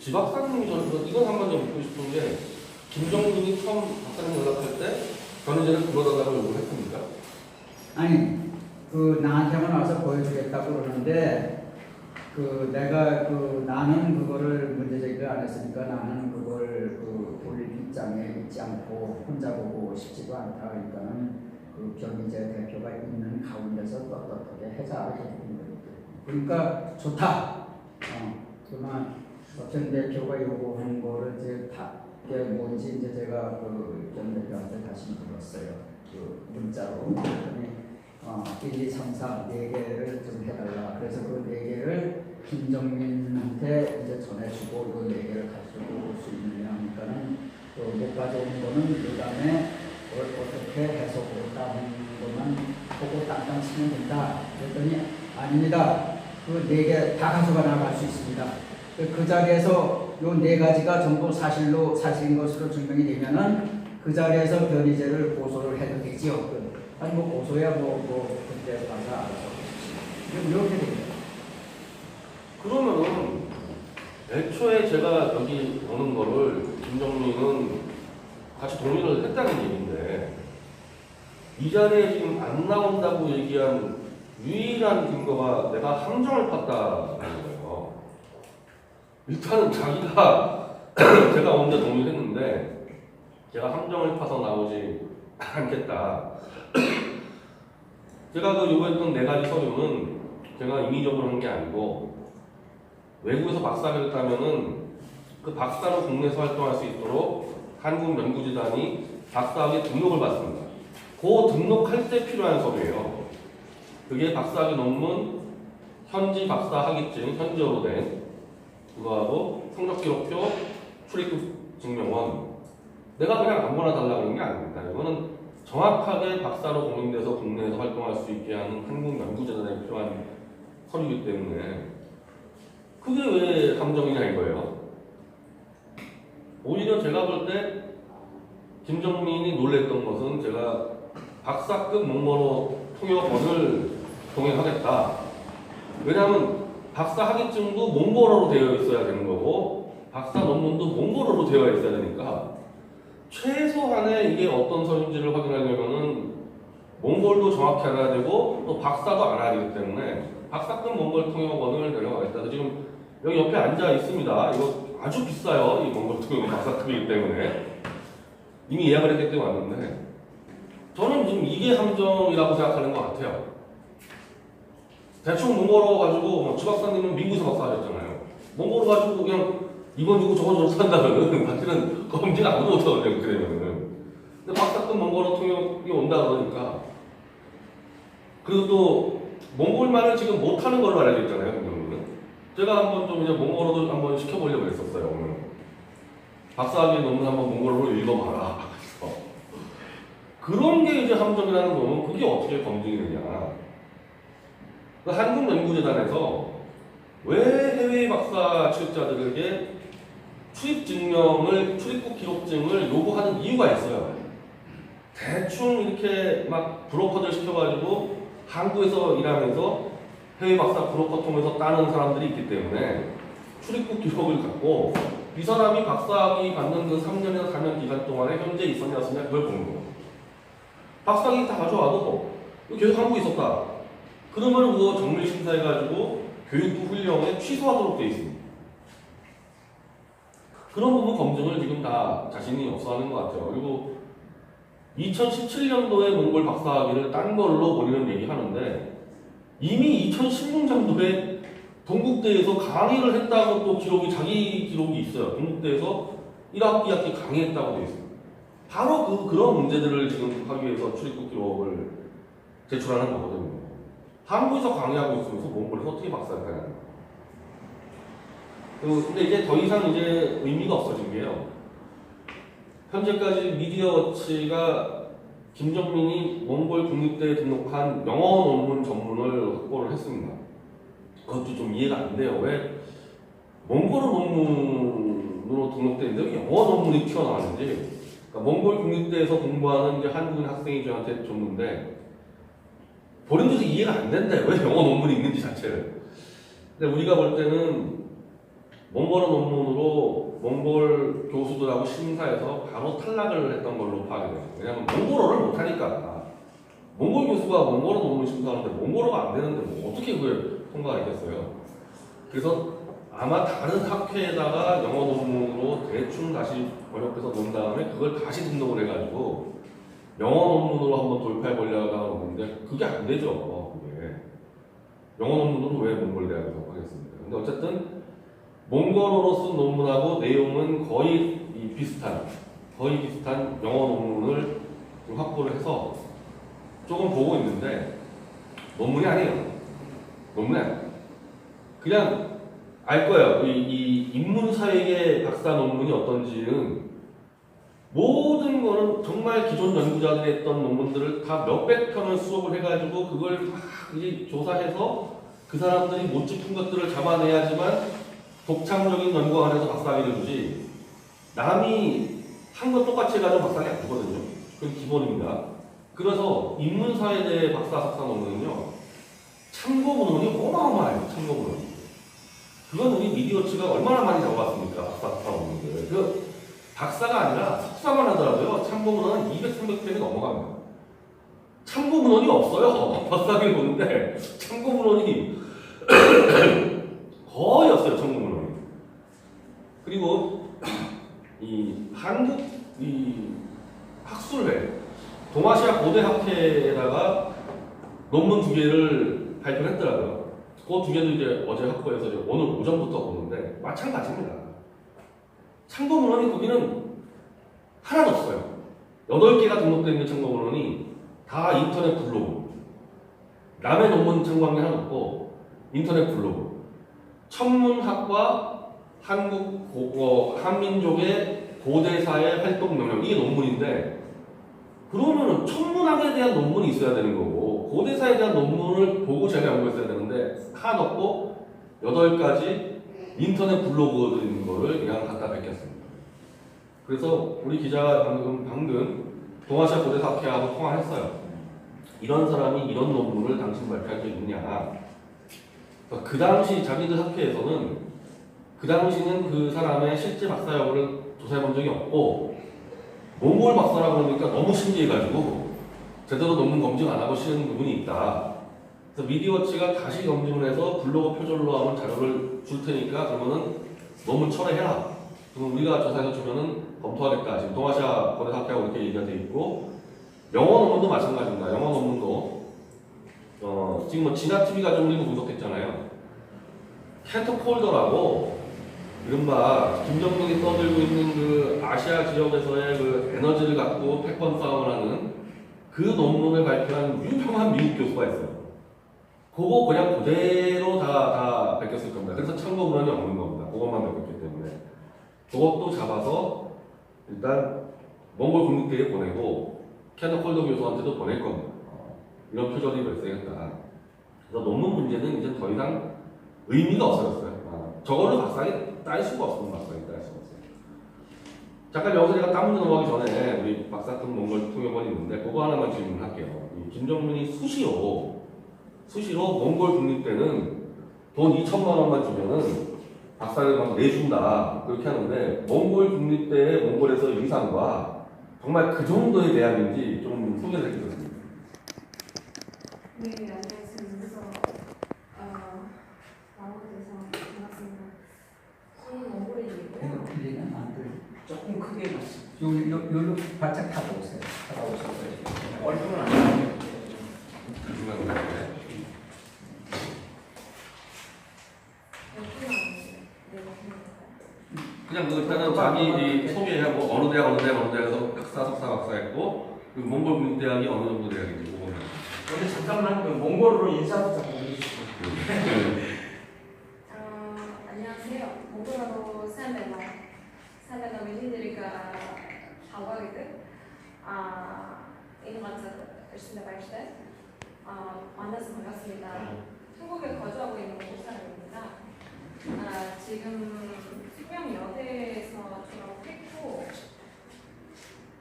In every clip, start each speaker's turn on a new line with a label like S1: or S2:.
S1: 지 박사님이 저는 이건 한번 좀 묻고 싶은 게 김정민이 처음 박사님 연락할 때 변호제를 불러달라고 요구를 했습니까?
S2: 아니 나한테만 와서 보여주겠다고 그러는데 내가 나는 그거를 문제 제기를 안 했으니까 나는 그걸 올릴 입장에 있지 않고 혼자 보고 싶지도 않다. 그러니까는 변희재 대표가 있는 가운데서 떳떳하게 해자 그러니까 좋다. 그러나 전 대표가 요구한 거를 이제 그게 뭔지 이제 제가 전 대표한테 다시 물었어요. 문자로. 1, 2, 3, 4 4개를 좀 해달라. 그래서 그 4개를 김정민한테 이제 전해주고 그 4개를 가지고 올 수 있느냐 하니까는 못 가져온 거는 그 다음에 어떻게 해석했다는 것만 보고 땅땅 치면 된다. 그랬더니 아닙니다. 그 4개 다 가져가 나갈 수 있습니다. 그 자리에서 요 4가지가 전부 사실인 것으로 증명이 되면은 그 자리에서 변희재를 고소를 해도 되지요. 아니 고소야 그때 가서 알아서 이렇게 됩니다.
S1: 그러면은 애초에 제가 여기 오는 거를 김정민은 같이 동의를 했다는 얘기인데 이 자리에 지금 안 나온다고 얘기한 유일한 근거가 내가 함정을 팠다는 거예요. 일단은 자기가 제가 먼저 동의를 했는데 제가 함정을 파서 나오지 않겠다. 제가 요구했던 4가지 서류는 제가 임의적으로 한 게 아니고 외국에서 박사학위를 따면은 그 박사로 국내에서 활동할 수 있도록 한국연구재단이 박사학위 등록을 받습니다. 그 등록할 때 필요한 서류예요. 그게 박사학위 논문, 현지 박사학위증, 현지어로 된 그거하고 성적기록표, 출입국 증명원. 내가 그냥 아무거나 달라고 하는 게 아닙니다. 이거는 정확하게 박사로 공인돼서 국내에서 활동할 수 있게 하는 한국연구재단에 필요한 서류이기 때문에 그게 왜 함정이냐 이거예요. 오히려 제가 볼 때 김정민이 놀랬던 것은 제가 박사급 몽모로 통역원을 동행하겠다. 왜냐하면 박사 학위증도 몽골어로 되어 있어야 되는 거고 박사 논문도 몽골어로 되어 있어야 되니까 최소한의 이게 어떤 서류인지를 확인하려면은 몽골도 정확히 알아야 되고 또 박사도 알아야 되기 때문에 박사급 몽골 통역원을 데려가겠다. 지금 여기 옆에 앉아 있습니다. 이거 아주 비싸요. 이 몽골 통역원 박사급이기 때문에 이미 예약을 했기 때문에 왔는데 저는 지금 이게 함정이라고 생각하는 것 같아요. 대충 몽골어 가지고 주 박사님은 미국에서 박사 하셨잖아요. 몽골어 가지고 그냥 이건 누구 저거 산다면은 사실은 검증 아무도 못하거든요. 그러면은. 근데 박사급 몽골어 통역이 온다 그러니까 그리고 또 몽골말을 지금 못하는 걸로 알려져 있잖아요. 김정민은. 제가 한번 좀 이제 몽골어도 한번 시켜보려고 했었어요. 오늘. 박사학위 논문 한번 몽골어로 읽어봐라. 그런 게 이제 함정이라는 거는 그게 어떻게 검증이 되냐. 한국연구재단에서 왜 해외 박사 취업자들에게 출입국 기록증을 요구하는 이유가 있어요. 대충 이렇게 막 브로커들 시켜가지고 한국에서 일하면서 해외 박사 브로커 통해서 따는 사람들이 있기 때문에 출입국 기록을 갖고 이 사람이 박사학위 받는 그 3년에서 4년 기간 동안에 현재 있었냐 없었냐 그걸 보는 거예요. 박사학위 다 가져와도 계속 한국에 있었다. 그러면 그거 정밀 심사해가지고 교육부 훈령에 취소하도록 돼 있습니다. 그런 부분 검증을 지금 다 자신이 없어 하는 것 같아요. 그리고 2017년도에 몽골 박사학위를 딴 걸로 본인은 얘기하는데 이미 2016년도에 동국대에서 강의를 했다고 또 자기 기록이 있어요. 동국대에서 1학기, 2학기 강의했다고 되어 있습니다. 바로 그런 문제들을 지금 하기 위해서 출입국 기록을 제출하는 거거든요. 한국에서 강의하고 있으면서 몽골에서 어떻게 박사를 하냐. 근데 이제 더 이상 이제 의미가 없어진 게요. 현재까지 미디어워치가 김정민이 몽골 국립대에 등록한 영어 논문 전문을 확보를 했습니다. 그것도 좀 이해가 안 돼요. 왜 몽골어 논문으로 등록돼 있는데 왜 영어 논문이 튀어나왔는지. 그러니까 몽골 국립대에서 공부하는 이제 한국인 학생이 저한테 줬는데 본인도 이해가 안 된대. 왜 영어 논문이 있는지 자체를. 근데 우리가 볼 때는 몽골어 논문으로 몽골 교수들하고 심사해서 바로 탈락을 했던 걸로 파악이 돼요. 왜냐하면 몽골어를 못하니까. 몽골 교수가 몽골어 논문 심사하는데 몽골어가 안 되는데 뭐 어떻게 그걸 통과가 있겠어요. 그래서 아마 다른 학회에다가 영어 논문으로 대충 다시 번역해서 놓은 다음에 그걸 다시 등록을 해가지고 영어 논문으로 한번 돌파해 보려고 하는데 그게 안 되죠. 그게. 영어 논문으로 왜 몽골 대학에서 하겠습니까? 근데 어쨌든 몽골어로 쓴 논문하고 내용은 거의 비슷한 영어 논문을 좀 확보를 해서 조금 보고 있는데 논문이 아니에요. 논문이 아니에요. 그냥 알 거예요. 이 인문사회계 박사 논문이 어떤지는 모든 거는 정말 기존 연구자들이 했던 논문들을 다 몇백 편을 수업을 해가지고 그걸 막 이제 조사해서 그 사람들이 못 짚은 것들을 잡아내야지만 독창적인 연구가 안에서 박사학위를 주지 남이 한 거 똑같이 해가지고 박사학위 안 주거든요. 그건 기본입니다. 그래서 인문사회대 박사 석사 논문은요 참고 문헌이 어마어마해요. 참고 문헌. 그건 우리 미디어치가 얼마나 많이 잡아봤습니까? 박사 석사 논문들. 그 박사가 아니라 석사만 하더라도요 참고 문헌은 200, 300편이 넘어갑니다. 참고 문헌이 없어요. 박사학위를 보는데 참고 문헌이 거의 없어요. 참고 문헌이. 그리고 이 한국 학술회 동아시아 고대 학회에다가 논문 2개를 발표했더라고요. 그 2개도 이제 어제 학부에서 이제 오늘 오전부터 보는데 마찬가지입니다. 참고 문헌이 거기는 하나도 없어요. 8개가 등록되어 있는 참고 문헌이 다 인터넷 블로그. 남의 논문 참고한 게 하나 없고 인터넷 블로그. 천문학과 한민족의 고대사의 활동 영역 이게 논문인데 그러면은 천문학에 대한 논문이 있어야 되는 거고 고대사에 대한 논문을 보고 제가 연구했어야 되는데 하나 없고 8가지 인터넷 블로그가 있는 거를 그냥 갖다 베꼈습니다. 그래서 우리 기자가 방금 동아시아 고대사 학회하고 통화를 했어요. 이런 사람이 이런 논문을 당신 발표할 게 있느냐. 그 당시 자기들 학회에서는 그 당시는 그 사람의 실제 박사 여부를 조사해 본 적이 없고 몽골 박사라고 그러니까 너무 신기해가지고 제대로 논문 검증 안 하고 쉬는 부분이 있다. 그래서 미디어치가 다시 검증을 해서 블로그 표절로 하면 자료를 줄 테니까 그러면은 논문 철회해라. 그럼 우리가 조사해서 주면은 검토하겠다. 지금 동아시아 고대 학회하고 이렇게 얘기가 돼 있고 영어 논문도 마찬가지입니다. 영어 논문도 지금 뭐 진화TV 가지고 우리도 분석했잖아요. 캔터폴더라고 이른바 김정국이 떠들고 있는 그 아시아 지역에서의 그 에너지를 갖고 패권 싸움을 하는 그 논문을 발표한 유명한 미국 교수가 있어요. 그거 그냥 그대로 다 베꼈을 겁니다. 그래서 참고 문헌이 없는 겁니다. 그것만 베꼈기 때문에. 그것도 잡아서 일단 몽골 국립대에 보내고 캔터폴더 교수한테도 보낼 겁니다. 이런 표절이 발생했다. 그래서 논문 문제는 이제 더 이상 의미가 없어졌어요. 저걸로 박사학위 딸 수가 없습니다. 박사학위 딸 수가 없어요. 잠깐 여기서 제가 딴 문제 넘어가기 전에 우리 박사급 몽골 통역원이 있는데 그거 하나만 질문할게요. 김정민이 수시로 몽골 국립대는 돈 2천만 원만 주면은 박사를 막 내준다 그렇게 하는데 몽골 국립대의 몽골에서 위상과 정말 그 정도의 대학인지 좀 소개를 해주셨습니다.
S3: 네, 안녕하세요. 그래서 나오게돼서 반갑습니다. 저는 몽골인이고요.
S2: 틀리면 안 돼. 조금 크게 말씀. 여기로 바짝 타보세요. 타보세요. 얼굴은 안 나와요.
S1: 그냥 그 일단은 자기 소개하고 어느 대학에서 박사, 석사, 박사했고 그리고 몽골 국립대학이 어느 정도 대학인지 그거는.
S4: 근데 잠깐만 그 몽골어로 인사부터 해주시죠.
S3: 안녕하세요. 몽골어로 Sen Amerika Havagı'dır. 이노마트 열심히 발시대 만나서 반갑습니다. 한국에 거주하고 있는 몽골 사람입니다. 지금 숙명여대에서 졸업했고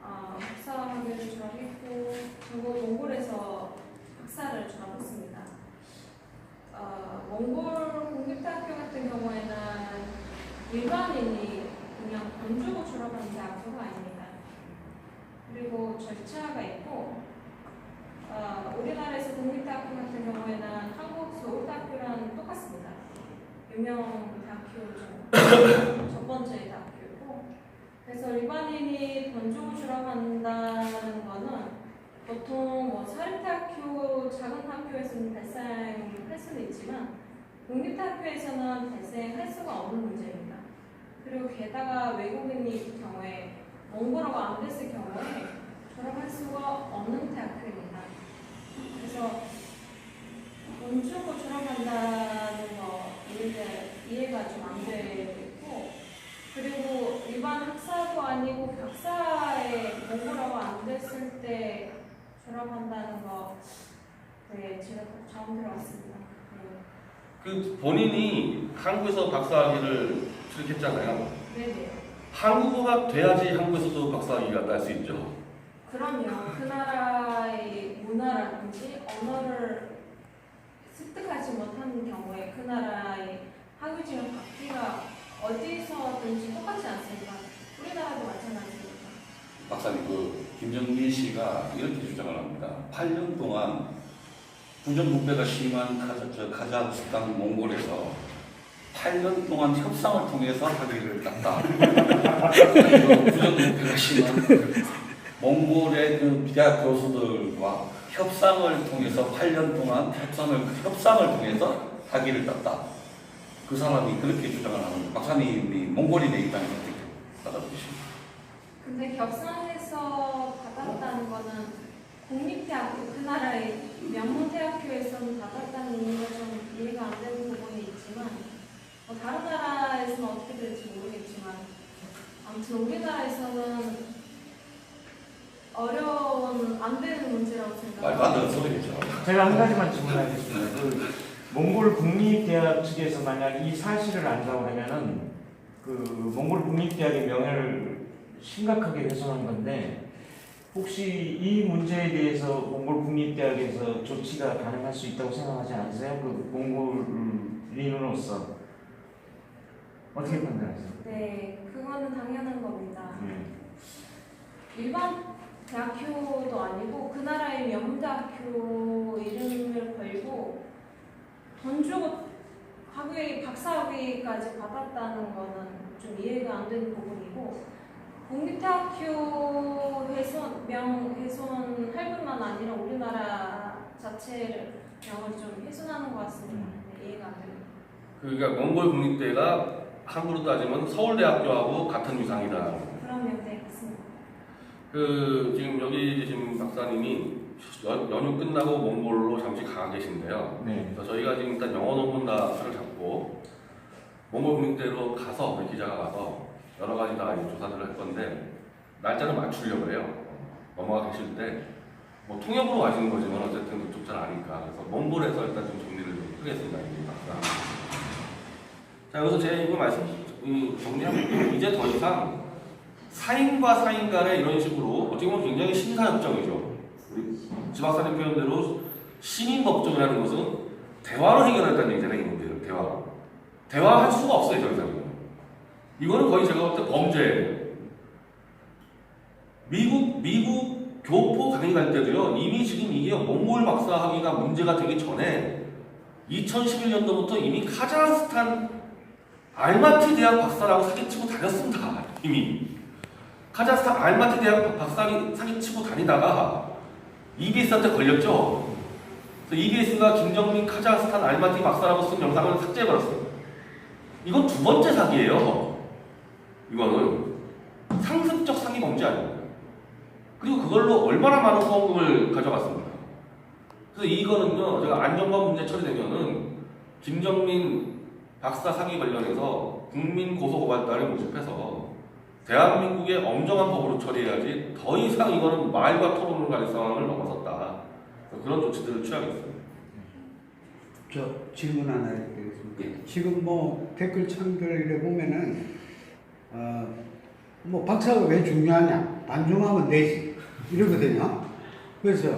S3: 박사학위를 졸업했고 중국 몽골에서 박사를 졸업했습니다. 몽골 국립대학교 같은 경우에는 일반인이 그냥 돈 주고 졸업하는 대학교가 아닙니다. 그리고 절차가 있고 우리나라에서 국립대학교 같은 경우에는 한국 서울대학교랑 똑같습니다. 유명 대학교 중 첫 번째 대학교고, 그래서 일반인이 돈 주고 졸업한다는 거는 보통 뭐 사립대학교 작은 학교에서는 발생할 수는 있지만 국립대학교에서는 발생할 수가 없는 문제입니다. 그리고 게다가 외국인일 경우에 몽골어가 안 됐을 경우에 졸업할 수가 없는 대학교입니다. 그래서 돈 주고 졸업한다는 거 이해가 좀 안 되고, 그리고 일반 학사도 아니고 박사의 몽골어가 안 됐을 때 졸업한다는 거 제가 처음 들어왔습니다.
S1: 그 본인이 한국에서 박사학위를 취득했잖아요.
S3: 네네.
S1: 한국어가 돼야지 한국에서도 박사학위가 딸 수 있죠.
S3: 그럼요. 그 나라의 문화라든지 언어를 습득하지 못하는 경우에 그 나라의 학위증을 받기가 어디서든지 똑같지 않습니까? 우리나라도 마찬가지입니다.
S5: 박사님, 김정민 씨가 이렇게 주장을 합니다. 8년 동안 부정부패가 심한 카자흐스탄, 몽골에서 8년 동안 협상을 통해서 학위를 땄다. 부정부패가 심한 몽골의 그 대학 교수들과 협상을 통해서 8년 동안 협상을 통해서 학위를 땄다. 그 사람이 그렇게 주장을 하는 박사님이 몽골인의 입장에서 어떻게 받아들이십니까?
S3: 근데 격상해서 받았다는 거는 국립대학교, 그 나라의 명문대학교에서는 받았다는 이유가 좀 이해가 안 되는 부분이 있지만 다른 나라에서는 어떻게 될지 모르겠지만 아무튼 우리나라에서는 어려운 안 되는 문제라고
S5: 말도 안
S3: 생각합니다.
S5: 되는 소리죠.
S4: 제가 한 가지만 질문하겠습니다. 몽골 국립대학 측에서 만약 이 사실을 안다고 하면은 몽골 국립대학의 명예를 심각하게 훼손한 건데, 혹시 이 문제에 대해서 몽골 국립대학에서 조치가 가능할 수 있다고 생각하지 않으세요? 몽골인으로서 어떻게 판단하세요?
S3: 네, 그거는 당연한 겁니다. 일반 대학교도 아니고 그 나라의 명문대학교 이름을 걸고 돈 주고 박사학위까지 받았다는 거는 좀 이해가 안 되는 부분이고, 국립대학교 명훼손 할 뿐만 아니라 우리나라 자체를 명을 좀 훼손하는 것 같습니다. 네, 이해가 안 됩니다.
S1: 그러니까 몽골 국립대가 한국으로 따지면 서울대학교하고 같은 위상이다.
S3: 그럼요, 네, 맞습니다.
S1: 지금 여기 계신 박사님이 연휴 끝나고 몽골로 잠시 가 계신데요.
S4: 네.
S1: 그래서 저희가 지금 일단 영어 논문단을 잡고 몽골 국립대로 가서 우리 기자가 가서 여러 가지 다 조사들을 할 건데 날짜를 맞추려고 해요. 넘어가 계실 때 뭐 통역으로 가시는 거지만 어쨌든 그쪽 잘 아니까 그래서 몽골에서 일단 좀 정리를 좀 하겠습니다. 이 박사. 자, 여기서 제가 이거 정리하면 이제 더 이상 사인과 사인 간에 이런 식으로 어떻게 보면 굉장히 신사역정이죠. 우리 지박사님 표현대로 시민법정이라는 것은 대화로 해결했다는 얘기잖아요. 이분들 대화로. 대화할 수가 없어요. 더 이상은. 이거는 거의 제가 볼 때 범죄예요. 미국 교포 강의 갈 때도요. 이미 지금 이게 몽골 박사 학위가 문제가 되기 전에 2011년도부터 이미 카자흐스탄 알마티 대학 박사라고 사기치고 다녔습니다. 이미. 카자흐스탄 알마티 대학 박사 사기치고 다니다가 EBS한테 걸렸죠. 그래서 EBS가 김정민 카자흐스탄 알마티 박사라고 쓴 영상을 삭제해버렸어요. 이건 두 번째 사기예요. 이거는 상습적 사기 범죄 아닙니다. 그리고 그걸로 얼마나 많은 후원금을 가져갔습니다. 그래서 이거는요, 제가 안전관 문제 처리되면은 김정민 박사 사기 관련해서 국민 고소고발단을 모집해서 대한민국의 엄정한 법으로 처리해야지 더 이상 이거는 말과 토론을 갈 상황을 넘어섰다. 그런 조치들을 취하겠습니다.
S6: 저 질문 하나 드리겠습니다. 지금 뭐 댓글 창들에 보면은 뭐 박사가 왜 중요하냐? 반중하면 되지 이러거든요. 그래서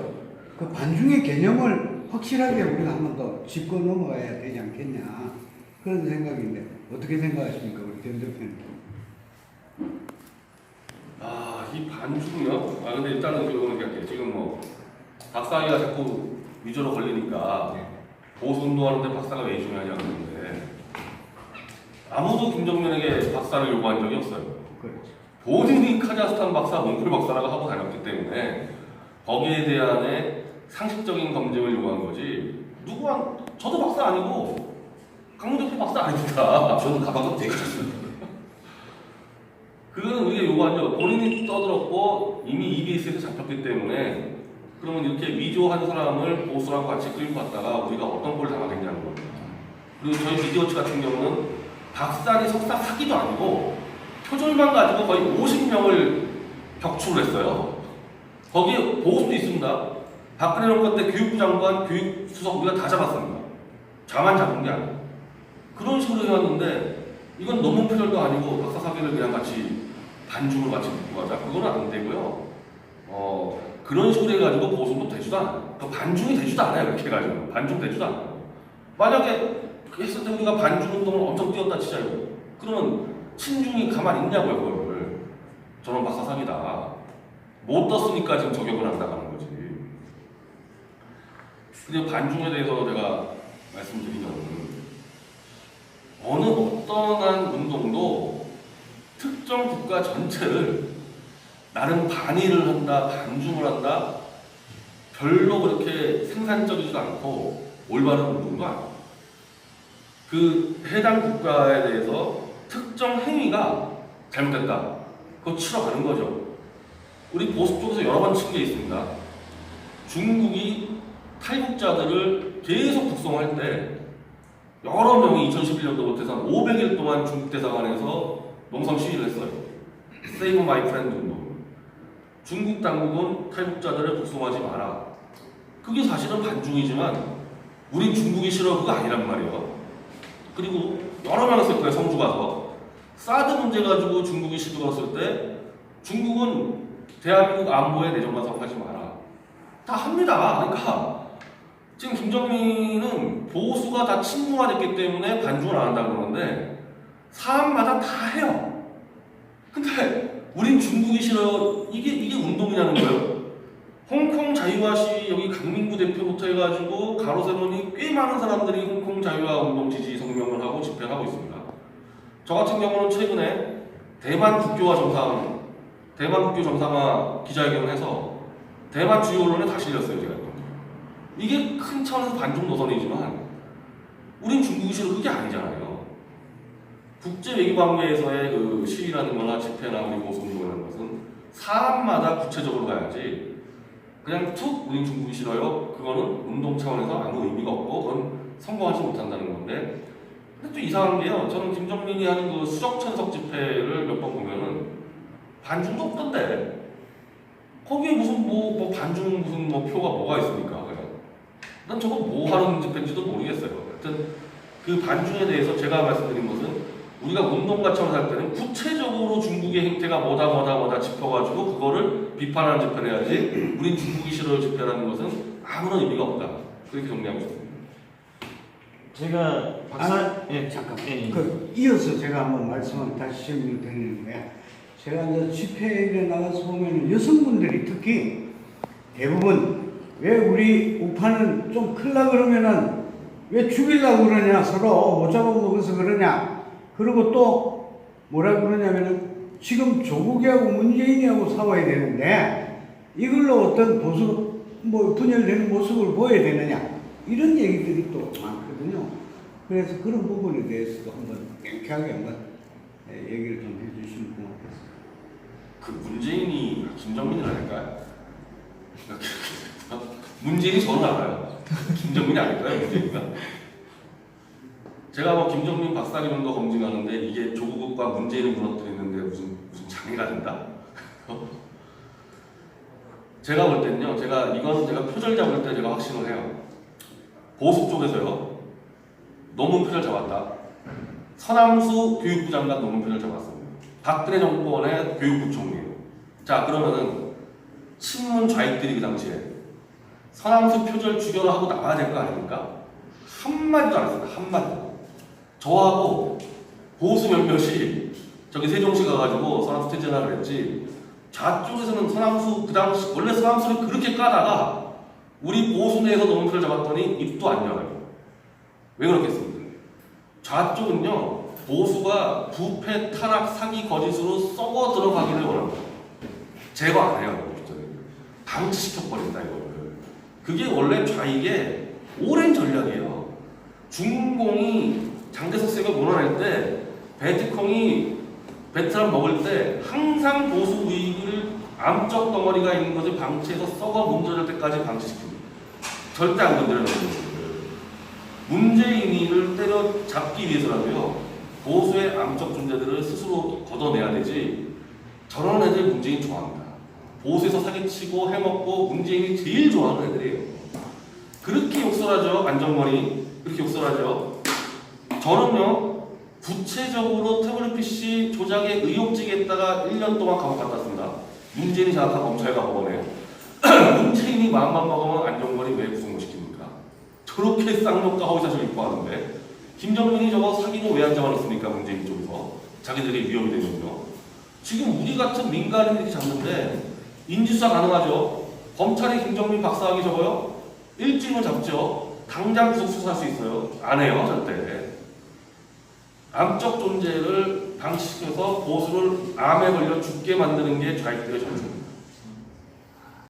S6: 그 반중의 개념을 확실하게 우리가 한 번 더 짚고 넘어가야 되지 않겠냐? 그런 생각인데 어떻게 생각하십니까, 우리 김 대표님?
S1: 이 반중요? 근데 일단은 이거는 이렇게 지금 뭐 박사학위가 자꾸 위조로 걸리니까 보수 운동하는데 박사가 왜 중요하냐 그러는데 아무도 김정민에게 박사를 요구한 적이 없어요.
S6: 그렇죠.
S1: 본인이 카자흐스탄 박사, 몽골 박사라고 하고 다녔기 때문에 거기에 대한 상식적인 검증을 요구한 거지. 저도 박사 아니고 강문대표 박사 아닙니다.
S5: 저는 가방도 되게 좋습니다.
S1: 그거는 우리가 요구한 적, 본인이 떠들었고 이미 EBS에서 잡혔기 때문에 그러면 이렇게 위조한 사람을 보수랑 같이 끌고 갔다가 우리가 어떤 꼴을 당하겠냐는 겁니다. 그리고 저희 미디어치 같은 경우는 박사니 석사 사기도 아니고 표절만 가지고 거의 50명을 격추를 했어요. 거기에 보수도 있습니다. 박근혜 정권 때 교육부 장관, 교육수석 우리가 다 잡았습니다. 자만 잡은 게 아니에요. 그런 식으로 해왔는데 이건 논문 표절도 아니고 박사 사기를 그냥 같이 반중으로 같이 묶고 가자. 그거는 안 되고요. 그런 식으로 해가지고 보수도 되지도 않아요. 반중이 되지도 않아요. 이렇게 해가지고 반중 되지도 않아요. 만약에 했을 때 우리가 반중 운동을 엄청 뛰었다 치자요. 그러면 친중이 가만히 있냐고요, 그거를. 저런 박사 사기다. 못 떴으니까 지금 저격을 안 나가는 거지. 근데 반중에 대해서 제가 말씀드리면 어느 어떠한 운동도 특정 국가 전체를 나름 반의를 한다, 반중을 한다, 별로 그렇게 생산적이지도 않고 올바른 운동도 아니에요. 그 해당 국가에 대해서 특정 행위가 잘못됐다. 그거 치러 가는 거죠. 우리 보수 쪽에서 여러 번 친 게 있습니다. 중국이 탈북자들을 계속 북송할 때 여러 명이 2011년도부터 해서 500일 동안 중국 대사관에서 농성 시위를 했어요. Save My Friend 운동. 중국 당국은 탈북자들을 북송하지 마라. 그게 사실은 반중이지만 우린 중국이 싫어 그거 아니란 말이에요. 그리고 여러 명 했을 거예요. 성주 가서 사드 문제 가지고 중국이 시비 걸었을 때 중국은 대한민국 안보에 내정 간섭하지 마라. 다 합니다. 그러니까 지금 김정민은 보수가 다 친중화됐기 때문에 반중을 안 한다고 그러는데 사람마다 다 해요. 근데 우린 중국이 싫어요. 이게 운동이냐는 거예요. 홍콩 자유화 시위 여기 강민구 대표부터 해가지고 가로세로니 꽤 많은 사람들이 홍콩 자유화 운동 지지 성명을 하고 집회를 하고 있습니다. 저 같은 경우는 최근에 대만 국교 정상화 기자회견을 해서 대만 주요 언론에 다 실렸어요, 제가. 이게 큰 차원에서 반중 노선이지만 우린 중국이 싫어 그게 아니잖아요. 국제 외교 관계에서의 그 시위라는 거나 집회나 우리 보수 운동이라는 것은 사람마다 구체적으로 가야지 그냥 툭 우린 중국이 싫어요. 그거는 운동 차원에서 아무 의미가 없고 그건 성공하지 못한다는 건데 근데 또 이상한 게요. 저는 김정민이 하는 그 수적천석 집회를 몇 번 보면은 반중도 없던데 거기에 무슨 뭐 반중 무슨 뭐 표가 뭐가 있습니까? 난 저거 뭐 하는 집회인지도 모르겠어요. 하여튼 그 반중에 대해서 제가 말씀드린 것은 우리가 운동가 차원에서 할 때는 구체적으로 중국의 행태가 뭐다 짚어가지고 그거를 비판하는 집회를 해야지 우린 중국이 싫어요 집회라는 것은 아무런 의미가 없다. 그렇게 정리하고 싶습니다.
S4: 제가 박사
S6: 잠깐.
S4: 예.
S6: 이어서 제가 한번 말씀을 다시 드리는 거야. 제가 이제 집회에 나가서 보면 여성분들이 특히 대부분 왜 우리 우파는 좀 클라 그러면은 왜 죽이려고 그러냐 서로 못 잡아먹어서 그러냐 그리고 또 뭐라 그러냐면은 지금 조국이하고 문재인이하고 싸워야 되는데 이걸로 어떤 보수 뭐 분열되는 모습을 보여야 되느냐 이런 얘기들이 또 많거든요. 그래서 그런 부분에 대해서도 한번 명쾌하게 한번 얘기를 좀 해주시면 고맙겠습니다.
S1: 그 문재인이 김정민이 아닐까요? 문재인이 저는 알아요. 김정민이 아닐까요? 문재인이가? 제가 뭐 김정민 박사기론도 검증하는데 이게 조국과 문재인을 무너뜨리는데 무슨 장애가 된다? 제가 볼 때는요. 제가 표절 잡을 때 제가 확신을 해요. 보수 쪽에서요. 논문 표절 잡았다. 서남수 교육부 장관 논문 표절 잡았습니다. 박근혜 정권의 교육부총리예요. 자 그러면은 친문 좌익들이 그 당시에 서남수 표절 죽여라 하고 나와야 될 거 아닙니까? 한마디도 안 했습니다. 한마디도. 저하고 보수 몇몇이 저기 세종시 가가지고 서남수 퇴진하라 그랬지. 좌쪽에서는 서남수 그 당시 원래 서남수를 그렇게 까다가 우리 보수 내에서 논표를 잡았더니 입도 안 열어요. 왜 그렇겠습니까? 좌쪽은요 보수가 부패, 타락, 사기, 거짓으로 썩어 들어가기를 원합니다. 제거 안 해요. 방치시켜버린다 이거를. 그게 원래 좌익의 오랜 전략이에요. 중공이 장대석 쌤을 몰아낼 때 베트콩이 베트남 먹을 때 항상 보수 우익을 암적 덩어리가 있는 것을 방치해서 썩어 문제될 때까지 방치시킵니다. 절대 안 건드려요. 문재인이를 때려잡기 위해서라도요 보수의 암적 존재들을 스스로 걷어내야 되지. 저런 애들 문재인 좋아합니다. 보수에서 사기치고 해먹고 문재인이 제일 좋아하는 애들이에요. 그렇게 욕설하죠. 안정권이 그렇게 욕설하죠. 저는요 구체적으로 태블릿 PC 조작에 의혹직에다가 1년 동안 감옥 갔다 왔습니다. 문재인이 장악한 검찰과 법원에 문재인이 마음만 먹으면 안정권이 왜 구속 못 시킵니까? 저렇게 쌍욕과 허위사실을 입고 하는데 김정민이 저거 사기고 왜 안 잡아놨습니까? 문재인 쪽에서 자기들에게 위협이 되면요. 지금 우리 같은 민간인들이 잡는데 인지수사 가능하죠. 검찰이 김정민 박사하기 적어요? 일주일은 잡죠. 당장 구속 수사할 수 있어요. 안 해요 절대. 암적 존재를 방치시켜서 보수를 암에 걸려 죽게 만드는 게 좌익들의 전술.